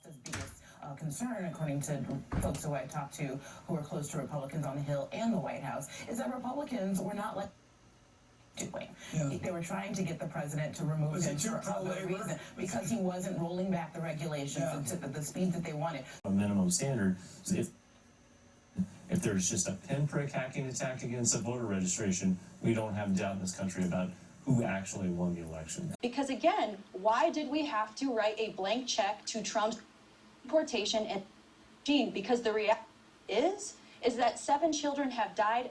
his biggest concern, according to folks who I talked to who are close to Republicans on the Hill and the White House, is that Republicans were not like doing. Yeah. They were trying to get the president to remove him for other reason because he wasn't rolling back the regulations to the speed that they wanted. A minimum standard, if there's just a pinprick hacking attack against a voter registration, we don't have doubt in this country about who actually won the election. Because again, why did we have to write a blank check to Trump's deportation and regime? Because the reality is that 7 children have died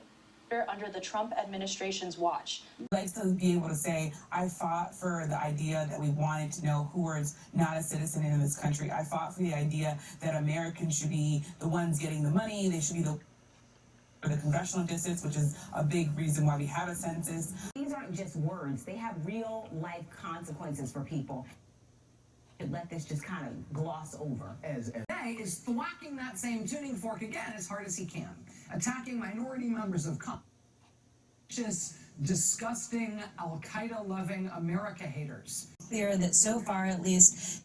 under the Trump administration's watch. I'd like to be able to say, I fought for the idea that we wanted to know who was not a citizen in this country. I fought for the idea that Americans should be the ones getting the money. They should be the congressional districts, which is a big reason why we have a census. These aren't just words. They have real life consequences for people. Let this just kind of gloss over. Today is thwacking that same tuning fork again as hard as he can, attacking minority members of Congress, just disgusting Al-Qaeda-loving America haters. Clear that so far, at least,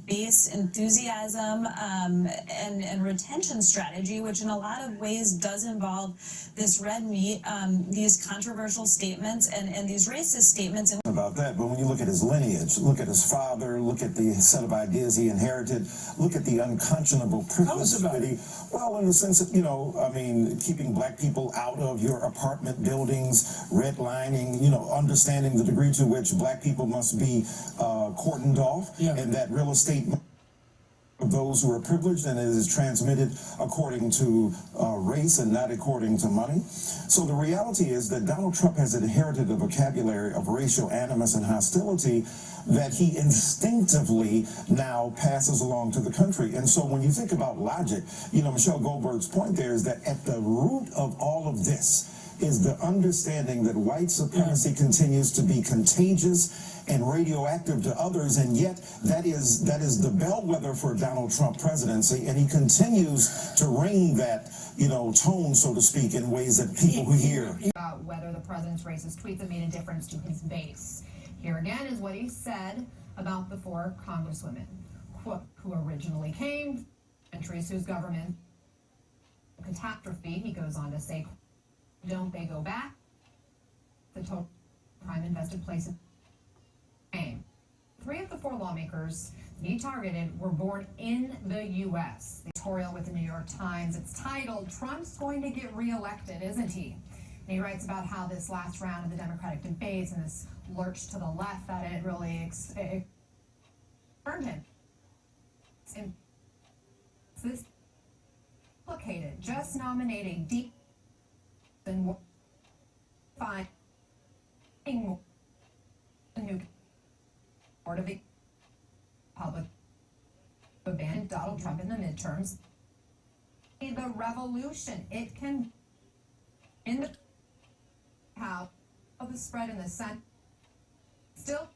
base enthusiasm and retention strategy, which in a lot of ways does involve this red meat, these controversial statements and these racist statements. About that, but when you look at his lineage, look at his father, look at the set of ideas he inherited, look at the unconscionable privilege that he, well, in the sense that, you know, I mean, keeping black people out of your apartment buildings, redlining, you know, understanding the degree to which black people must be cordoned off, and that real estate of those who are privileged, and it is transmitted according to race and not according to money. So the reality is that Donald Trump has inherited a vocabulary of racial animus and hostility that he instinctively now passes along to the country. And so when you think about logic, you know, Michelle Goldberg's point there is that at the root of all of this is the understanding that white supremacy continues to be contagious and radioactive to others, and yet that is the bellwether for Donald Trump presidency, and he continues to ring that, you know, tone, so to speak, in ways that people who hear. About whether the president's racist tweets have made a difference to his base. Here again is what he said about the 4 congresswomen, quote, who originally came from countries whose government catastrophe. He goes on to say, don't they go back? The total crime invested place in fame. 3 of the 4 lawmakers he targeted were born in the U.S. The editorial with the New York Times, it's titled, "Trump's Going to Get Reelected, Isn't He?" And he writes about how this last round of the Democratic debates and this lurch to the left, that it really earned him. It's this complicated. Just nominating deep and finding a new board of the public abandoned Donald Trump in the midterms. The revolution, it can in the how of the spread in the Senate still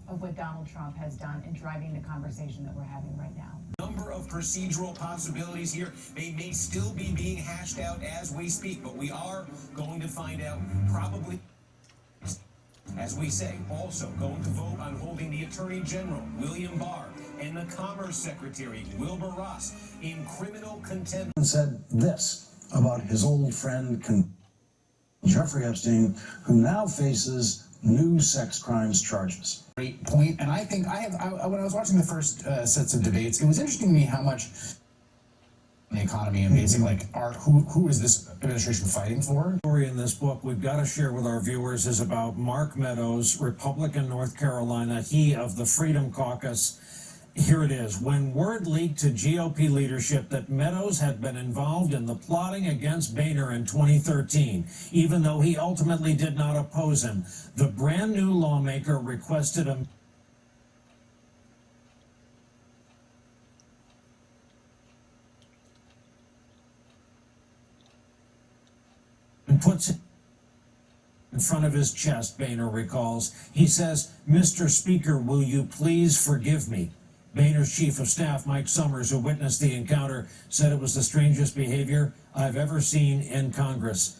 Of what Donald Trump has done in driving the conversation that we're having right now. Number of procedural possibilities here. They may still be being hashed out as we speak, but we are going to find out probably, as we say, also going to vote on holding the Attorney General, William Barr, and the Commerce Secretary, Wilbur Ross, in criminal contempt. Said this about his old friend, Jeffrey Epstein, who now faces new sex crimes charges. Great point, and I think when I was watching the first sets of debates, it was interesting to me how much the economy and basically who is this administration fighting for? The story in this book we've got to share with our viewers is about Mark Meadows, Republican, North Carolina, he of the Freedom Caucus. Here it is. When word leaked to GOP leadership that Meadows had been involved in the plotting against Boehner in 2013, even though he ultimately did not oppose him, the brand new lawmaker requested a and puts it in front of his chest, Boehner recalls. He says, "Mr. Speaker, will you please forgive me?" Boehner's chief of staff, Mike Summers, who witnessed the encounter, said it was the strangest behavior I've ever seen in Congress.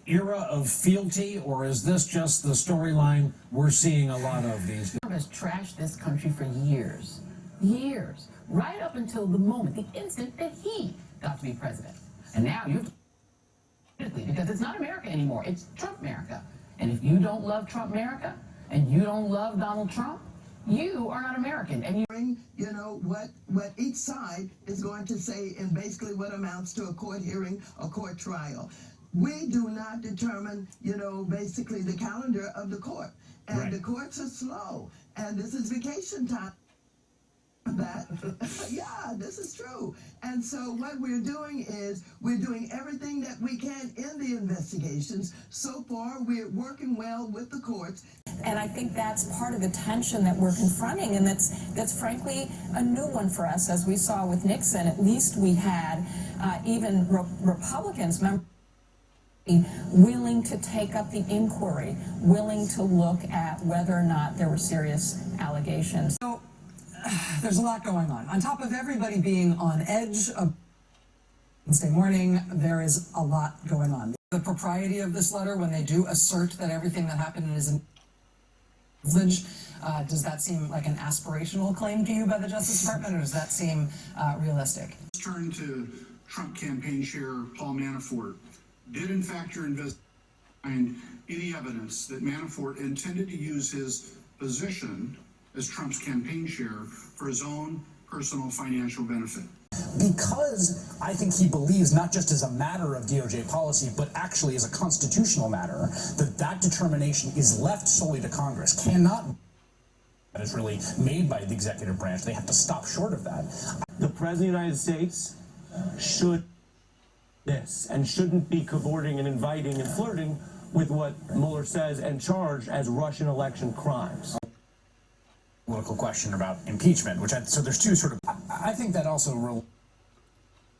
era of fealty, or is this just the storyline we're seeing a lot of these days? Trump has trashed this country for years, right up until the moment, the instant that he got to be president. And now because it's not America anymore, it's Trump America. And if you don't love Trump America, and you don't love Donald Trump, you are not American. And you know what each side is going to say in basically what amounts to a court hearing, a court trial. We do not determine, basically the calendar of the court. And the courts are slow. And this is vacation time. Yeah, this is true. And so what we're doing is we're doing everything that we can in the investigations. So far, we're working well with the courts. And I think that's part of the tension that we're confronting, and that's frankly a new one for us. As we saw with Nixon, at least we had even Republicans, willing to take up the inquiry, willing to look at whether or not there were serious allegations. So, there's a lot going on. On top of everybody being on edge of Wednesday morning, there is a lot going on. The propriety of this letter, when they do assert that everything that happened is a privilege, does that seem like an aspirational claim to you by the Justice Department, or does that seem realistic? Let's turn to Trump campaign chair Paul Manafort. Did in fact your investigation find any evidence that Manafort intended to use his position as Trump's campaign chair for his own personal financial benefit? Because I think he believes, not just as a matter of DOJ policy, but actually as a constitutional matter, that determination is left solely to Congress. That is really made by the executive branch. They have to stop short of that. The President of the United States should this and shouldn't be cavorting and inviting and flirting with what Mueller says and charged as Russian election crimes. Political question about impeachment, so there's two sort of, I think that also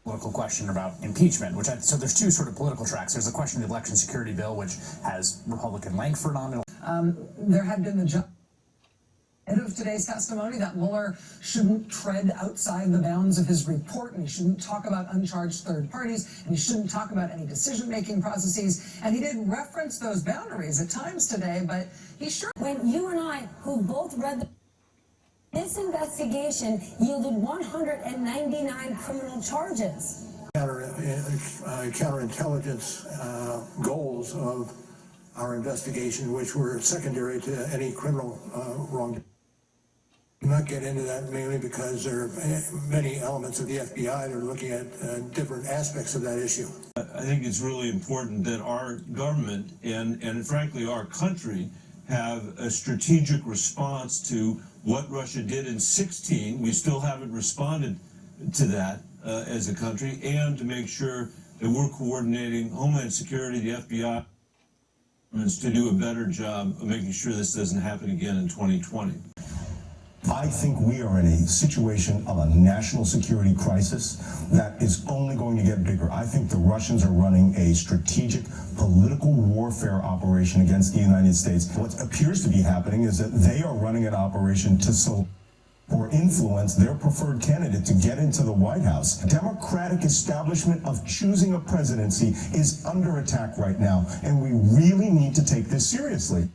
political question about impeachment, so there's two sort of political tracks. There's the question of the election security bill, which has Republican Langford on it. There had been the end of today's testimony that Mueller shouldn't tread outside the bounds of his report, and he shouldn't talk about uncharged third parties, and he shouldn't talk about any decision-making processes. And he did reference those boundaries at times today, but he sure. When you and I, who both read this investigation yielded 199 criminal charges. Counterintelligence goals of our investigation, which were secondary to any criminal wrongdoing. I'm not get into that mainly because there are many elements of the FBI that are looking at different aspects of that issue. I think it's really important that our government and frankly our country have a strategic response to what Russia did in 2016. We still haven't responded to that as a country, and to make sure that we're coordinating Homeland Security, the FBI, to do a better job of making sure this doesn't happen again in 2020. I think we are in a situation of a national security crisis that is only going to get bigger. I think the Russians are running a strategic political warfare operation against the United States. What appears to be happening is that they are running an operation to or influence their preferred candidate to get into the White House. Democratic establishment of choosing a presidency is under attack right now, and we really need to take this seriously.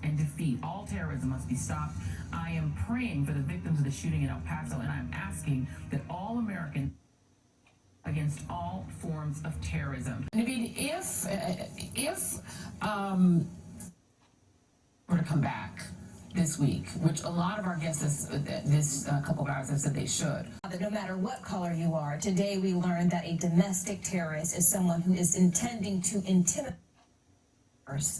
And defeat all terrorism must be stopped. I am praying for the victims of the shooting in El Paso, and I'm asking that all Americans against all forms of terrorism. Naveed, if were to come back this week, which a lot of our guests this couple of hours have said they should. That no matter what color you are, today we learned that a domestic terrorist is someone who is intending to intimidate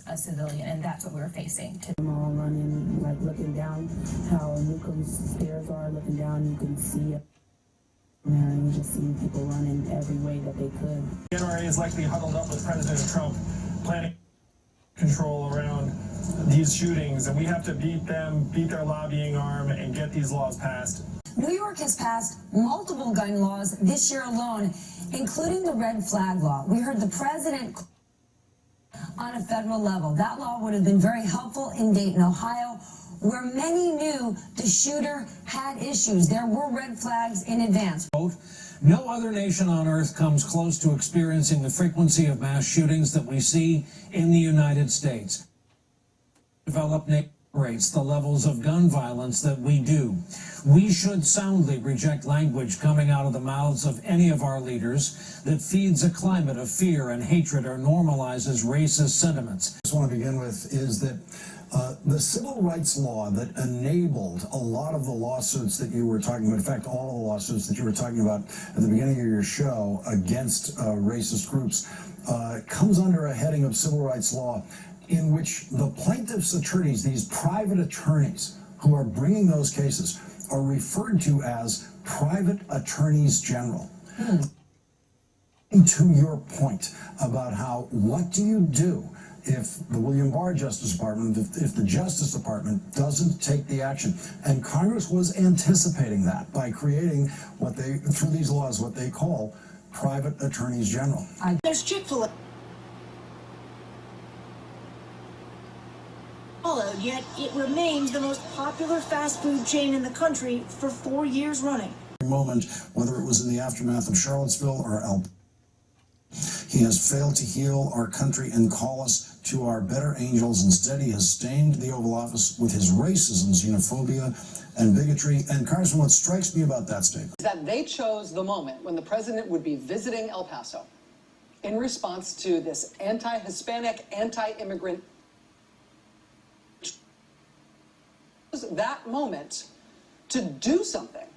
a civilian, and that's what we're facing. I'm all running, like looking down how Newcomb's stairs are, looking down, you can see it. And you just see people running every way that they could. The NRA is likely huddled up with President Trump, planning control around these shootings, and we have to beat their lobbying arm, and get these laws passed. New York has passed multiple gun laws this year alone, including the red flag law. We heard the president on a federal level. That law would have been very helpful in Dayton, Ohio, where many knew the shooter had issues. There were red flags in advance. Both No other nation on earth comes close to experiencing the frequency of mass shootings that we see in the United States. Developed rates the levels of gun violence that we do. We should soundly reject language coming out of the mouths of any of our leaders that feeds a climate of fear and hatred or normalizes racist sentiments. What I want to begin with is that the civil rights law that enabled a lot of the lawsuits that you were talking about, in fact, all of the lawsuits that you were talking about at the beginning of your show against racist groups, comes under a heading of civil rights law in which the plaintiff's attorneys, these private attorneys who are bringing those cases, are referred to as private attorneys general. To your point about how, what do you do if the William Barr Justice Department, if the Justice Department doesn't take the action? And Congress was anticipating that by creating what they, through these laws, what they call private attorneys general. There's Chick-fil-A. Yet it remains the most popular fast food chain in the country for 4 years running. Moment, whether it was in the aftermath of Charlottesville or he has failed to heal our country and call us to our better angels. Instead, he has stained the Oval Office with his racism, xenophobia, and bigotry. And Congressman, what strikes me about that statement is that they chose the moment when the president would be visiting El Paso in response to this anti-Hispanic, anti-immigrant. That moment to do something